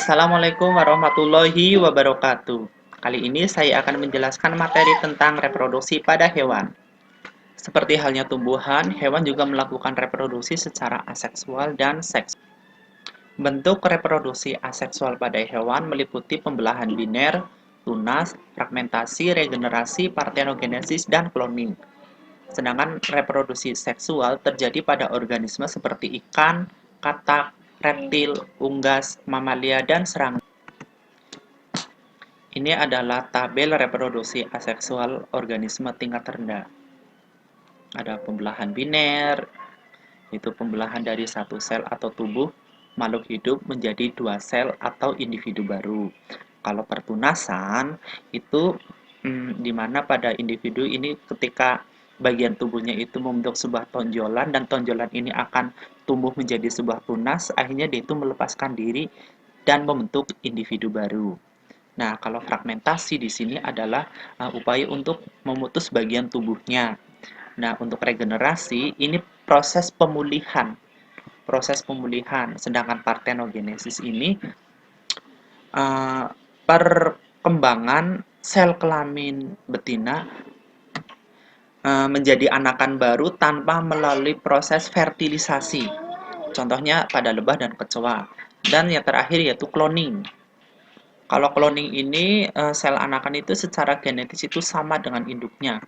Assalamualaikum warahmatullahi wabarakatuh. Kali ini saya akan menjelaskan materi tentang reproduksi pada hewan. Seperti halnya tumbuhan, hewan juga melakukan reproduksi secara aseksual dan seks. Bentuk reproduksi aseksual pada hewan meliputi pembelahan biner, tunas, fragmentasi, regenerasi, partenogenesis, dan cloning. Sedangkan reproduksi seksual terjadi pada organisme seperti ikan, katak, reptil, unggas, mamalia, dan serangga. Ini adalah tabel reproduksi aseksual organisme tingkat rendah. Ada pembelahan biner, itu pembelahan dari satu sel atau tubuh makhluk hidup menjadi dua sel atau individu baru. Kalau pertunasan, itu di mana pada individu ini ketika bagian tubuhnya itu membentuk sebuah tonjolan dan tonjolan ini akan tumbuh menjadi sebuah tunas, akhirnya dia itu melepaskan diri dan membentuk individu baru. Nah, kalau fragmentasi di sini adalah upaya untuk memutus bagian tubuhnya. Nah, untuk regenerasi ini proses pemulihan. Proses pemulihan. Sedangkan partenogenesis ini perkembangan sel kelamin betina menjadi anakan baru tanpa melalui proses fertilisasi. Contohnya pada lebah dan kecoa. Dan yang terakhir yaitu cloning. Kalau cloning ini sel anakan itu secara genetis itu sama dengan induknya.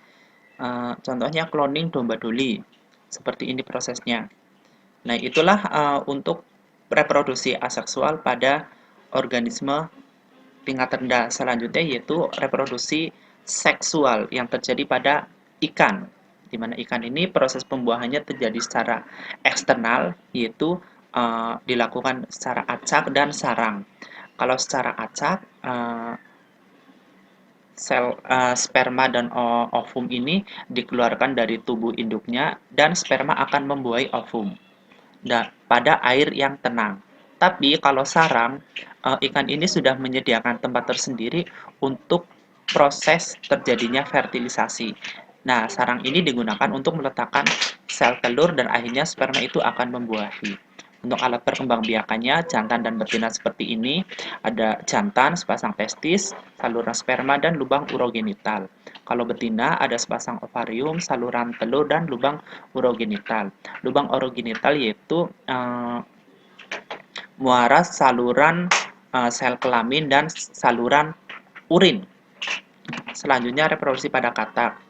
Contohnya cloning domba doli. Seperti ini prosesnya. Nah, itulah untuk reproduksi aseksual pada organisme tingkat rendah. Selanjutnya yaitu reproduksi seksual yang terjadi pada ikan. Di mana ikan ini proses pembuahannya terjadi secara eksternal, yaitu dilakukan secara acak dan sarang. Kalau secara acak, sel sperma dan ovum ini dikeluarkan dari tubuh induknya dan sperma akan membuahi ovum pada air yang tenang. Tapi kalau sarang, ikan ini sudah menyediakan tempat tersendiri untuk proses terjadinya fertilisasi. Nah, sarang ini digunakan untuk meletakkan sel telur dan akhirnya sperma itu akan membuahi. Untuk alat perkembangbiakannya, jantan dan betina seperti ini, ada jantan, sepasang testis, saluran sperma, dan lubang urogenital. Kalau betina, ada sepasang ovarium, saluran telur, dan lubang urogenital. Lubang urogenital yaitu muara saluran sel kelamin dan saluran urin. Selanjutnya reproduksi pada katak.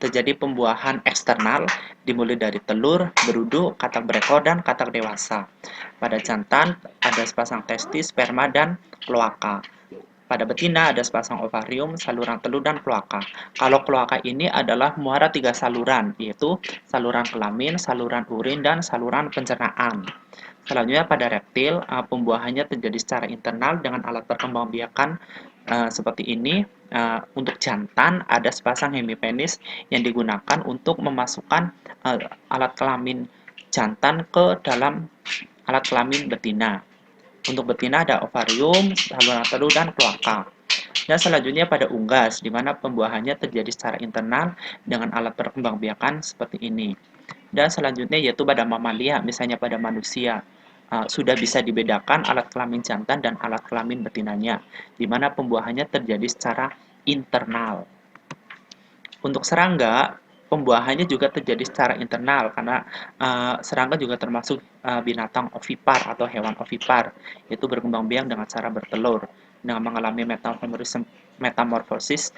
Terjadi pembuahan eksternal dimulai dari telur, berudu, katak berekor, dan katak dewasa. Pada jantan ada sepasang testis, sperma, dan kloaka. Pada betina ada sepasang ovarium, saluran telur, dan kloaka. Kalau kloaka ini adalah muara tiga saluran, yaitu saluran kelamin, saluran urin, dan saluran pencernaan. Selanjutnya pada reptil, pembuahannya terjadi secara internal dengan alat perkembangbiakan seperti ini. Untuk jantan ada sepasang hemipenis yang digunakan untuk memasukkan alat kelamin jantan ke dalam alat kelamin betina. Untuk betina ada ovarium, saluran telur, dan kloaka. Dan selanjutnya pada unggas, di mana pembuahannya terjadi secara internal dengan alat perkembangbiakan seperti ini. Dan selanjutnya yaitu pada mamalia, misalnya pada manusia. Sudah bisa dibedakan alat kelamin jantan dan alat kelamin betinanya, di mana pembuahannya terjadi secara internal. Untuk serangga, pembuahannya juga terjadi secara internal, karena serangga juga termasuk binatang ovipar atau hewan ovipar, yaitu berkembang biak dengan cara bertelur, dengan mengalami metamorfosis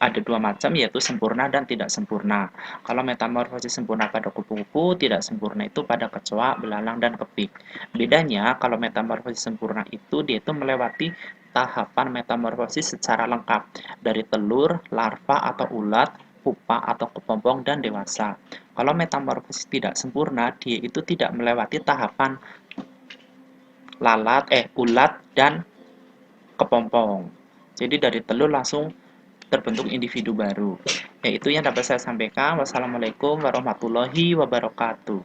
ada dua macam, yaitu sempurna dan tidak sempurna. Kalau metamorfosis sempurna pada kupu-kupu, tidak sempurna itu pada kecoa, belalang, dan kepik. Bedanya, kalau metamorfosis sempurna itu dia itu melewati tahapan metamorfosis secara lengkap, dari telur, larva atau ulat, pupa atau kepompong, dan dewasa. Kalau metamorfosis tidak sempurna, dia itu tidak melewati tahapan ulat dan kepompong. Jadi dari telur langsung terbentuk individu baru. Yaitu yang dapat saya sampaikan. Wassalamualaikum warahmatullahi wabarakatuh.